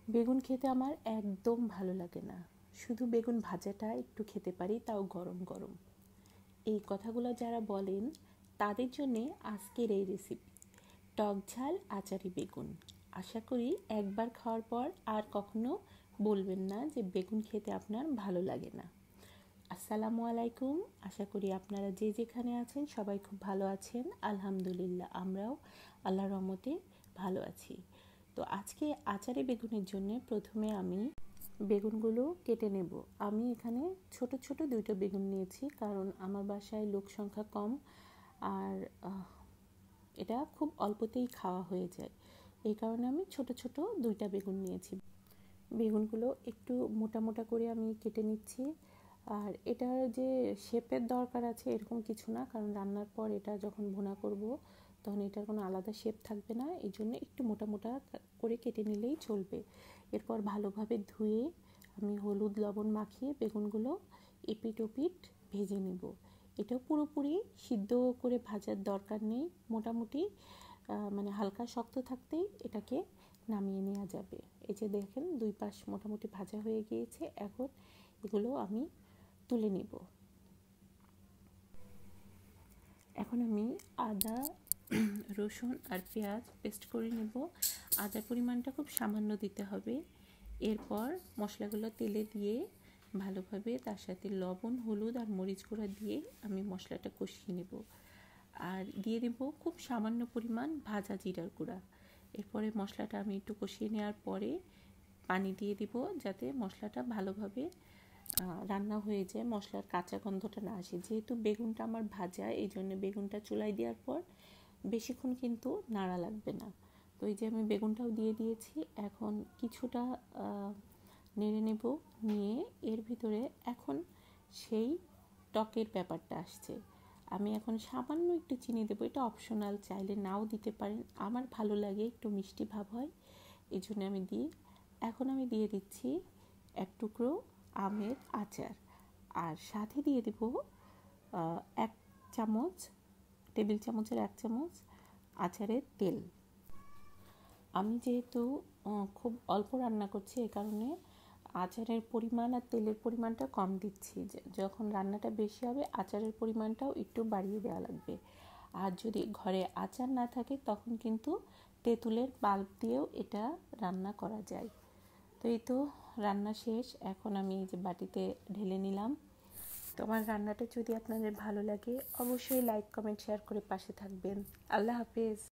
বেগুন খেতে আমার একদম ভালো লাগে না, শুধু বেগুন ভাজাটা একটু খেতে পারি, তাও গরম গরম। এই কথাগুলো যারা বলেন তাদের জন্যে আজকের এই রেসিপি, টক ঝাল আচারি বেগুন। আশা করি একবার খাওয়ার পর আর কখনো বলবেন না যে বেগুন খেতে আপনার ভালো লাগে না। আসসালামু আলাইকুম, আশা করি আপনারা যে যেখানে আছেন সবাই খুব ভালো আছেন। আলহামদুলিল্লাহ, আমরাও আল্লাহর রহমতে ভালো আছি। তো আজকে আচারে বেগুনের জন্য প্রথমে আমি বেগুনগুলো কেটে নেব। আমি এখানে ছোট ছোট দুইটা বেগুন নিয়েছি, কারণ আমার বাসায় লোক সংখ্যা কম আর এটা খুব অল্পতেই খাওয়া হয়ে যায়। এই কারণে আমি ছোট ছোট দুইটা বেগুন নিয়েছি। বেগুনগুলো একটু মোটা মোটা করে আমি কেটে নিচ্ছি। আর এটার যে শেপের দরকার আছে এরকম কিছু না, কারণ রান্নার পর এটা যখন ভুনা করব তখন এটার কোনো আলাদা শেপ থাকবে না, এই জন্য একটু মোটা মোটা করে কেটে নিলেই চলবে। এরপর ভালোভাবে ধুয়ে আমি হলুদ লবণ মাখিয়ে বেগুনগুলো এপিট ওপিট ভেজে নেব। এটা পুরোপুরি সিদ্ধ করে ভাজার দরকার নেই, মোটামুটি মানে হালকা শক্ত থাকতেই এটাকে নামিয়ে নেওয়া যাবে। এই যে দেখেন দুই পাশ মোটামুটি ভাজা হয়ে গিয়েছে, এখন এগুলো আমি তুলে নেব। এখন আমি আদা রসুন আর পেঁয়াজ পেস্ট করে নেব। আদার পরিমাণটা খুব সামান্য দিতে হবে। এরপর মশলাগুলো তেলে দিয়ে ভালোভাবে তার সাথে লবণ হলুদ আর মরিচ গুঁড়া দিয়ে আমি মশলাটা কষিয়ে নেব। আর দিয়ে দেব খুব সামান্য পরিমাণ ভাজা জিরার গুঁড়া। এরপরে মশলাটা আমি একটু কষিয়ে নেওয়ার পরে পানি দিয়ে দিব, যাতে মশলাটা ভালোভাবে রান্না হয়ে যায়, মশলার কাঁচা গন্ধটা না আসে। যেহেতু বেগুনটা আমার ভাজা, এই জন্য বেগুনটা চুলায় দেওয়ার পর বেশিক্ষণ কিন্তু নাড়া লাগবে না। তো এই যে আমি বেগুনটাও দিয়ে দিয়েছি, এখন কিছুটা নেড়ে নেব। নিয়ে এর ভিতরে এখন সেই টকের ব্যাপারটা আসছে। আমি এখন সামান্য একটু চিনি দেবো, এটা অপশনাল, চাইলে নাও দিতে পারেন। আমার ভালো লাগে একটু মিষ্টি ভাব হয়, এই জন্য আমি দিই। এখন আমি দিয়ে দিচ্ছি এক টুকরো আমের আচার, আর সাথে দিয়ে দেব 1 চামচ, টেবিল চামচের 1 চামচ আচারের তেল। আমি যেহেতু খুব অল্প রান্না করছি, এই কারণে আচারের পরিমাণ আর তেলের পরিমাণটা কম দিচ্ছি। যখন রান্নাটা বেশি হবে আচারের পরিমাণটাও একটু বাড়িয়ে দেওয়া লাগবে। আর যদি ঘরে আচার না থাকে তখন কিন্তু তেঁতুলের পাল্প দিয়েও এটা রান্না করা যায়। তো এই তো রান্না শেষ, এখন আমি এই যে বাটিতে ঢেলে নিলাম। তো আমার রান্নাটা যদি আপনাদের ভালো লাগে অবশ্যই লাইক কমেন্ট শেয়ার করে পাশে থাকবেন। আল্লাহ হাফেজ।